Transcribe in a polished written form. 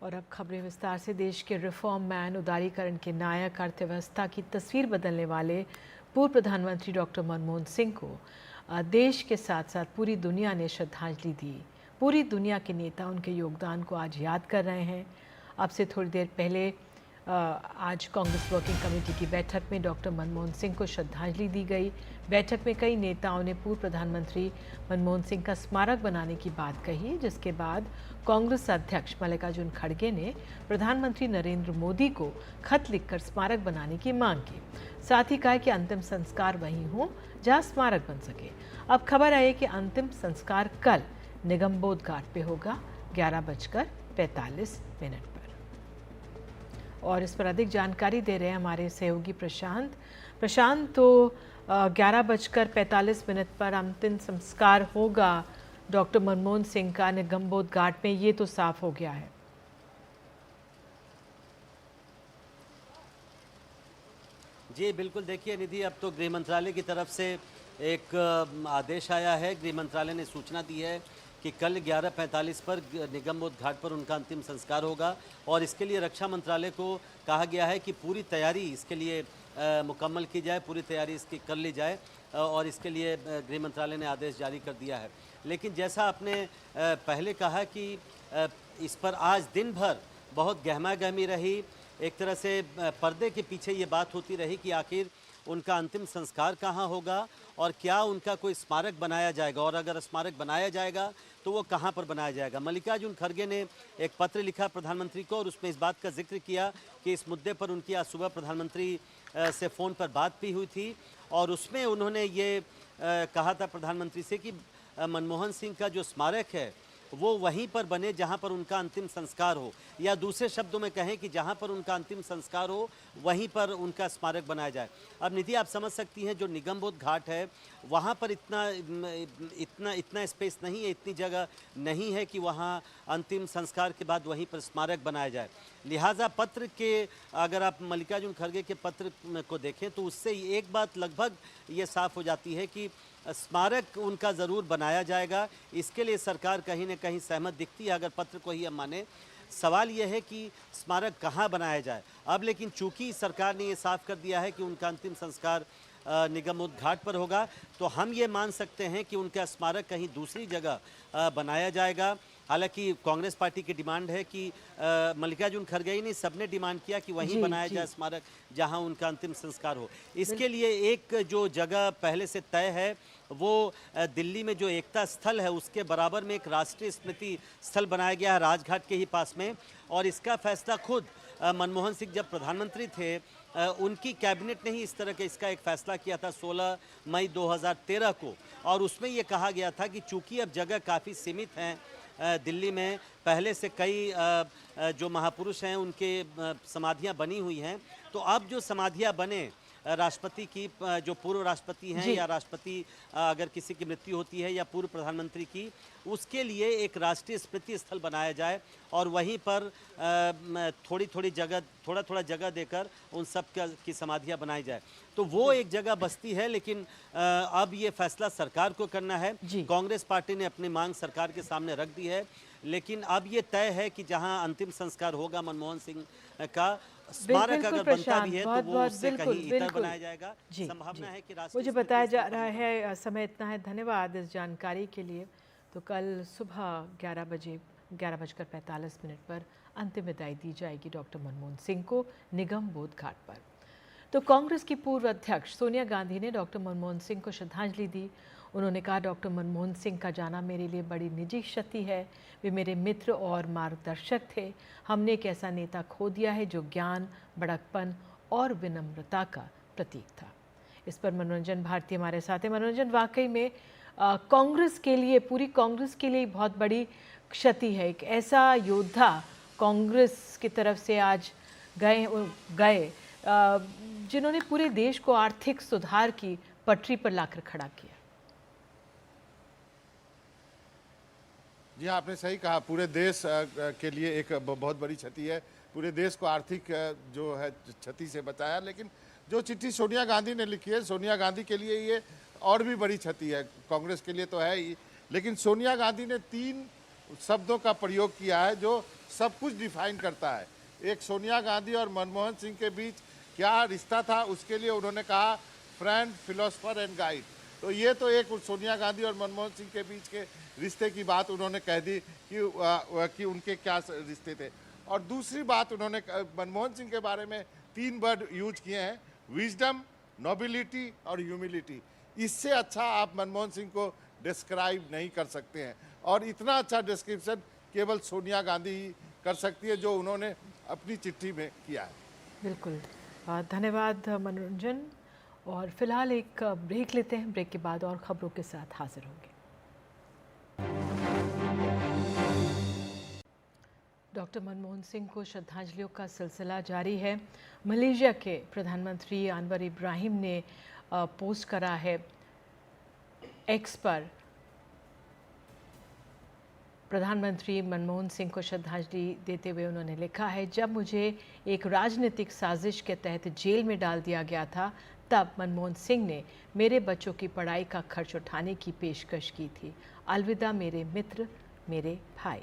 और अब खबरें विस्तार से। देश के रिफॉर्म मैन, उदारीकरण के नायक, अर्थव्यवस्था की तस्वीर बदलने वाले पूर्व प्रधानमंत्री डॉक्टर मनमोहन सिंह को देश के साथ साथ पूरी दुनिया ने श्रद्धांजलि दी। पूरी दुनिया के नेता उनके योगदान को आज याद कर रहे हैं। अब से थोड़ी देर पहले आज कांग्रेस वर्किंग कमेटी की बैठक में डॉक्टर मनमोहन सिंह को श्रद्धांजलि दी गई। बैठक में कई नेताओं ने पूर्व प्रधानमंत्री मनमोहन सिंह का स्मारक बनाने की बात कही, जिसके बाद कांग्रेस अध्यक्ष मल्लिकार्जुन खड़गे ने प्रधानमंत्री नरेंद्र मोदी को खत लिखकर स्मारक बनाने की मांग की। साथ ही कहा कि अंतिम संस्कार वहीं हो जहां स्मारक बन सके। अब खबर आई कि अंतिम संस्कार कल निगमबोध घाट पे होगा 11:45 पर। और इस पर अधिक जानकारी दे रहे हैं हमारे सहयोगी प्रशांत। तो 11:45 पर अंतिम संस्कार होगा डॉक्टर मनमोहन सिंह का निगमबोध घाट में, ये तो साफ हो गया है। जी बिल्कुल, देखिए निधि, अब तो गृह मंत्रालय की तरफ से एक आदेश आया है। गृह मंत्रालय ने सूचना दी है कि कल 11:45 पर निगमबोध घाट पर उनका अंतिम संस्कार होगा और इसके लिए रक्षा मंत्रालय को कहा गया है कि पूरी तैयारी इसके लिए मुकम्मल की जाए, पूरी तैयारी इसकी कर ली जाए और इसके लिए गृह मंत्रालय ने आदेश जारी कर दिया है। लेकिन जैसा आपने पहले कहा कि इस पर आज दिन भर बहुत गहमा-गहमी रही। एक तरह से पर्दे के पीछे ये बात होती रही कि आखिर उनका अंतिम संस्कार कहाँ होगा और क्या उनका कोई स्मारक बनाया जाएगा, और अगर स्मारक बनाया जाएगा तो वो कहाँ पर बनाया जाएगा। मल्लिकार्जुन खड़गे ने एक पत्र लिखा प्रधानमंत्री को और उसमें इस बात का जिक्र किया कि इस मुद्दे पर उनकी आज सुबह प्रधानमंत्री से फ़ोन पर बात भी हुई थी और उसमें उन्होंने ये कहा था प्रधानमंत्री से कि मनमोहन सिंह का जो स्मारक है वो वहीं पर बने जहां पर उनका अंतिम संस्कार हो, या दूसरे शब्दों में कहें कि जहां पर उनका अंतिम संस्कार हो वहीं पर उनका स्मारक बनाया जाए। अब निधि, आप समझ सकती हैं जो निगमबोध घाट है वहां पर इतना स्पेस नहीं है, इतनी जगह नहीं है कि वहां अंतिम संस्कार के बाद वहीं पर स्मारक बनाया जाए। लिहाजा पत्र के, अगर आप मल्लिकार्जुन खड़गे के पत्र को देखें तो उससे एक बात लगभग ये साफ हो जाती है कि स्मारक उनका ज़रूर बनाया जाएगा। इसके लिए सरकार कहीं न कहीं सहमत दिखती है, अगर पत्र को ही हम माने। सवाल यह है कि स्मारक कहाँ बनाया जाए। अब लेकिन चूंकि सरकार ने ये साफ कर दिया है कि उनका अंतिम संस्कार निगमबोध घाट पर होगा, तो हम ये मान सकते हैं कि उनका स्मारक कहीं दूसरी जगह बनाया जाएगा। हालांकि कांग्रेस पार्टी की डिमांड है कि मल्लिकार्जुन खड़गे ही नहीं, सबने डिमांड किया कि वहीं बनाया जाए स्मारक जहां उनका अंतिम संस्कार हो। इसके लिए एक जो जगह पहले से तय है वो दिल्ली में जो एकता स्थल है उसके बराबर में एक राष्ट्रीय स्मृति स्थल बनाया गया है राजघाट के ही पास में, और इसका फैसला खुद मनमोहन सिंह जब प्रधानमंत्री थे उनकी कैबिनेट ने ही इस तरह का इसका एक फ़ैसला किया था 16 मई 2013 को, और उसमें ये कहा गया था कि चूंकि अब जगह काफ़ी सीमित हैं दिल्ली में, पहले से कई जो महापुरुष हैं उनके समाधियां बनी हुई हैं, तो अब जो समाधियां बने राष्ट्रपति की, जो पूर्व राष्ट्रपति हैं या राष्ट्रपति अगर किसी की मृत्यु होती है या पूर्व प्रधानमंत्री की, उसके लिए एक राष्ट्रीय स्मृति स्थल बनाया जाए और वहीं पर थोड़ा जगह देकर उन सब की समाधियां बनाई जाए। तो वो एक जगह बस्ती है, लेकिन अब ये फैसला सरकार को करना है। कांग्रेस पार्टी ने अपनी मांग सरकार के सामने रख दी है, लेकिन अब ये तय है कि जहां अंतिम संस्कार होगा मनमोहन सिंह का, स्मारक अगर बनता भी है तो वो उससे कहीं इतर बनाया जाएगा। संभावना है कि मुझे बताया जा रहा है समय इतना है। धन्यवाद इस जानकारी के लिए। तो कल सुबह 11:45 पर अंतिम विदाई दी जाएगी डॉक्टर मनमोहन सिंह को निगमबोध घाट पर। तो कांग्रेस की पूर्व अध्यक्ष सोनिया गांधी ने डॉक्टर मनमोहन सिंह को श्रद्धांजलि दी। उन्होंने कहा, डॉक्टर मनमोहन सिंह का जाना मेरे लिए बड़ी निजी क्षति है। वे मेरे मित्र और मार्गदर्शक थे। हमने एक ऐसा नेता खो दिया है जो ज्ञान, बड़कपन और विनम्रता का प्रतीक था। इस पर मनोरंजन भारती हमारे साथ है। मनोरंजन, वाकई में कांग्रेस के लिए, पूरी कांग्रेस के लिए बहुत बड़ी क्षति है। एक ऐसा योद्धा कांग्रेस की तरफ से आज गए जिन्होंने पूरे देश को आर्थिक सुधार की पटरी पर लाकर खड़ा किया। जी हाँ, आपने सही कहा। पूरे देश के लिए एक बहुत बड़ी क्षति है। पूरे देश को आर्थिक जो है क्षति से बचाया। लेकिन जो चिट्ठी सोनिया गांधी ने लिखी है, सोनिया गांधी के लिए ये और भी बड़ी क्षति है। कांग्रेस के लिए तो है ही, लेकिन सोनिया गांधी ने 3 शब्दों का प्रयोग किया है जो सब कुछ डिफाइन करता है। एक सोनिया गांधी और मनमोहन सिंह के बीच क्या रिश्ता था, उसके लिए उन्होंने कहा फ्रेंड, फिलोसफर एंड गाइड। तो ये तो एक सोनिया गांधी और मनमोहन सिंह के बीच के रिश्ते की बात उन्होंने कह दी कि उनके क्या रिश्ते थे। और दूसरी बात उन्होंने मनमोहन सिंह के बारे में 3 वर्ड यूज किए हैं, विजडम, नोबिलिटी और ह्यूमिलिटी। इससे अच्छा आप मनमोहन सिंह को डिस्क्राइब नहीं कर सकते हैं, और इतना अच्छा डिस्क्रिप्शन केवल सोनिया गांधी ही कर सकती है, जो उन्होंने अपनी चिट्ठी में किया है। बिल्कुल, धन्यवाद मनोरंजन। और फिलहाल एक ब्रेक लेते हैं, ब्रेक के बाद और खबरों के साथ हाजिर होंगे। डॉक्टर मनमोहन सिंह को श्रद्धांजलियों का सिलसिला जारी है। मलेशिया के प्रधानमंत्री अनवर इब्राहिम ने पोस्ट करा है एक्स पर। प्रधानमंत्री मनमोहन सिंह को श्रद्धांजलि देते हुए उन्होंने लिखा है, जब मुझे एक राजनीतिक साजिश के तहत जेल में डाल दिया गया था, तब मनमोहन सिंह ने मेरे बच्चों की पढ़ाई का खर्च उठाने की पेशकश की थी। अलविदा मेरे मित्र, मेरे भाई।